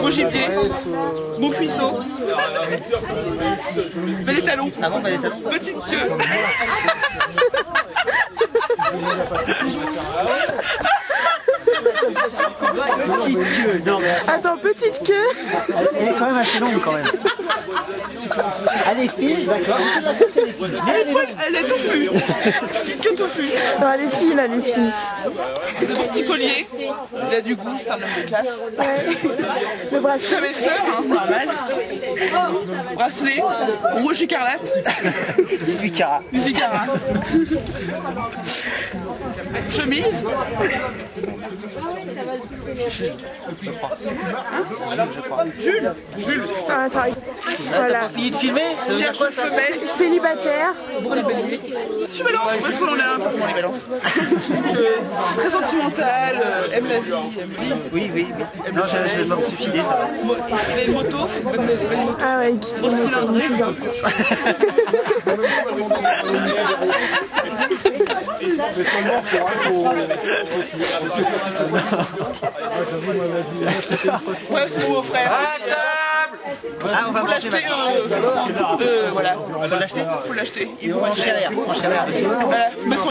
beau gibier, beau cuisseau, bel étalon, petite queue. Petite queue, non mais... Attends, petite queue. Elle est quand même assez longue quand même. Elle est fine, d'accord. Elle est touffue. Petite queue touffue. Non, elle est fine, elle est fine. De mon petit collier. Il a du goût, c'est un homme de classe. Ouais. Le bracelet. Sa belle-sœur, hein, normal. Bracelet, rouge écarlate. 18 carats. 18 carats. Chemise. Jules. Jules, c'est ça. Attends, T'as voilà. pas fini de filmer? Ça veut dire Cherche quoi une ça? femelle. Célibataire. Pour les béliers. Je balance, parce qu'on en a un peu pour les balances. Très sentimental, aime la vie, aime la vie. Oui, oui, oui. Non, je vais me suicider, ça va. Il a une moto, bonne moto. Ah ouais, Grosse cylindrée. Ouais, c'est mon frère. Ah, on va Faut manger l'acheter, maintenant. voilà. Faut l'acheter? Faut l'acheter. En chérir dessus. Voilà, mais faut